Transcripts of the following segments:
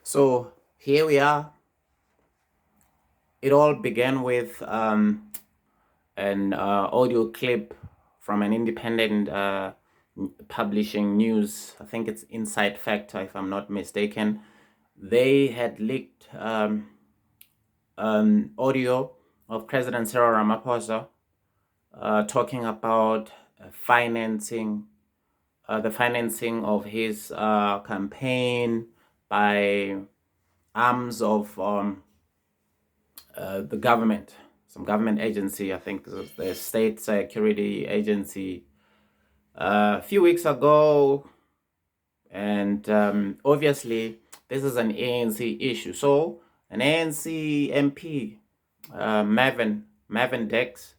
So here we are. It all began with an audio clip from an independent publishing news. I think it's Inside Factor, if I'm not mistaken. They had leaked audio of President Cyril Ramaphosa talking about financing, the financing of his campaign by arms of the government, some government agency, I think the State Security Agency, a few weeks ago. And obviously, this is an ANC issue. So, an ANC MP, Mervyn Dirks,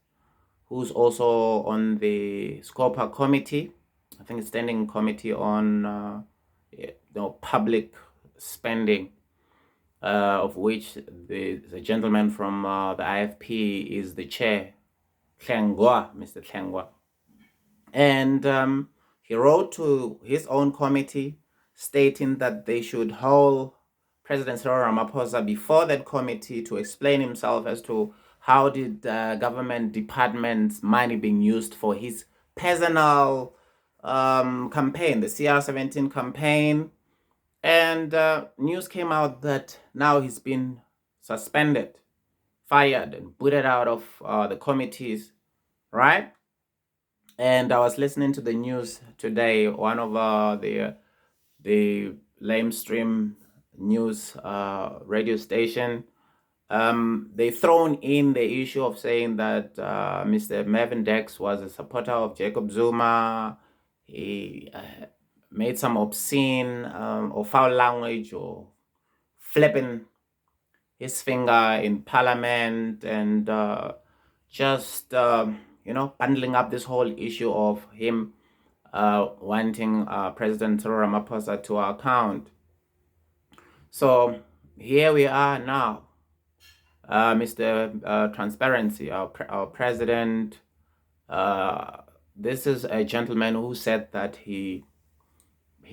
who's also on the SCOPA Committee, I think it's Standing Committee on public spending, of which the gentleman from the IFP is the chair, Mr. Tlengwa. And he wrote to his own committee stating that they should hold President Cyril Ramaphosa before that committee to explain himself as to how did government departments' money being used for his personal campaign, the CR17 campaign. And news came out that now he's been suspended, fired, and booted out of the committees, right? And I was listening to the news today. One of the lamestream news radio station, they thrown in the issue of saying that Mr. Mervyn Dirks was a supporter of Jacob Zuma. He made some obscene or foul language or flipping his finger in parliament and just bundling up this whole issue of him wanting President Cyril Ramaphosa to account. So here we are now. Mr. Transparency, our president, this is a gentleman who said that he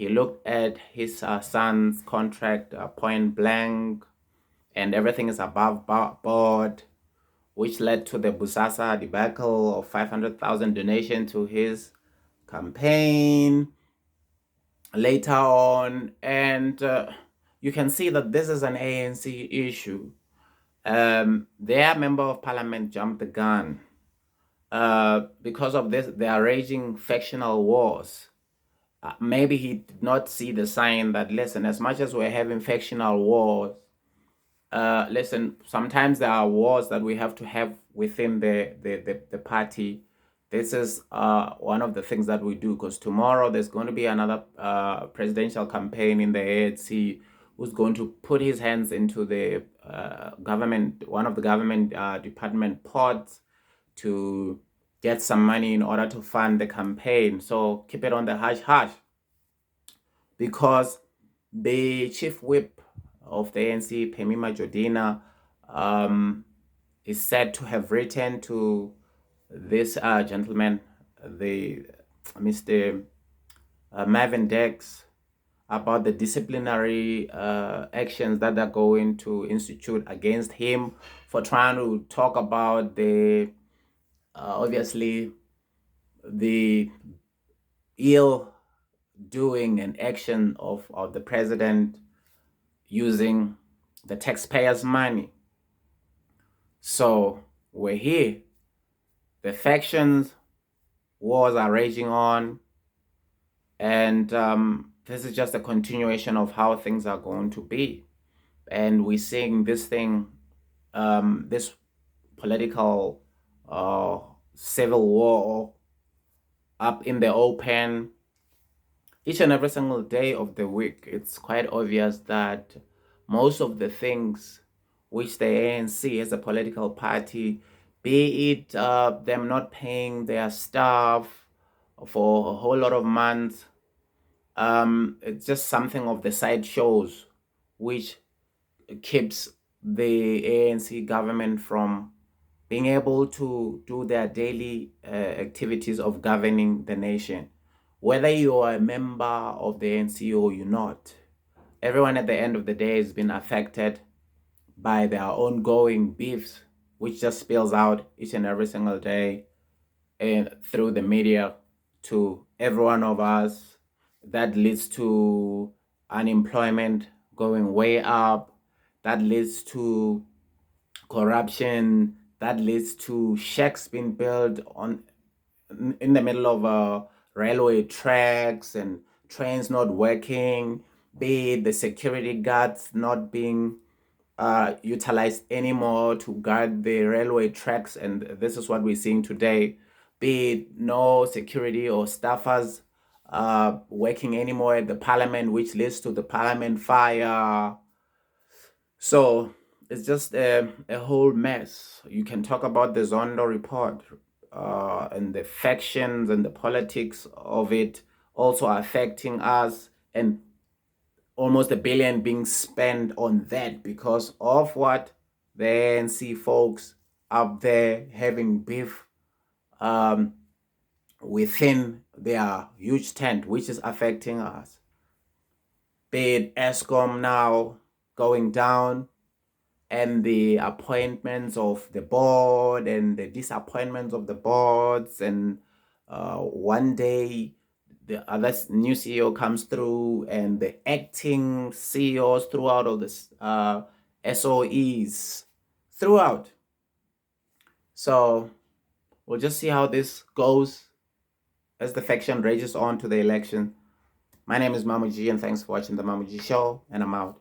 looked at his son's contract point blank and everything is above board, which led to the Busasa debacle of 500,000 donation to his campaign later on. And you can see that this is an ANC issue. Their member of parliament jumped the gun. Because of this, they are raging factional wars. Maybe he did not see the sign that, listen, as much as we're having factional wars, listen, sometimes there are wars that we have to have within the party. This is one of the things that we do, because tomorrow there's going to be another presidential campaign in the ANC who's going to put his hands into the government, one of the government department pots to get some money in order to fund the campaign. So keep it on the hush hush, because the chief whip of the ANC, Pemima Jodina, is said to have written to this gentleman, the Mr. Mervyn Dirks, about the disciplinary actions that are going to institute against him for trying to talk about the obviously the ill doing and action of the president using the taxpayers' money. So we're here. The factions wars are raging on, and this is just a continuation of how things are going to be. And we're seeing this thing, this political civil war up in the open each and every single day of the week. It's quite obvious that most of the things which the ANC as a political party, be it them not paying their staff for a whole lot of months, it's just something of the side shows which keeps the ANC government from being able to do their daily activities of governing the nation. Whether you are a member of the ANC or you're not, everyone at the end of the day has been affected by their ongoing beefs, which just spills out each and every single day and through the media to every one of us. That leads to unemployment going way up. That leads to corruption. That leads to shacks being built on in the middle of railway tracks and trains not working, be it the security guards not being utilized anymore to guard the railway tracks, and this is what we're seeing today, be it no security or staffers working anymore at the parliament, which leads to the parliament fire. So it's just a whole mess. You can talk about the Zondo report and the factions and the politics of it also affecting us, and almost $1 billion being spent on that because of what the ANC folks up there having beef within their huge tent, which is affecting us. Be it ESCOM now going down, and the appointments of the board and the disappointments of the boards, and one day the other new CEO comes through and the acting CEOs throughout all this SOEs throughout. So we'll just see how this goes as the faction rages on to the election. My name is Mamuji, and thanks for watching the Mamuji Show, and I'm out.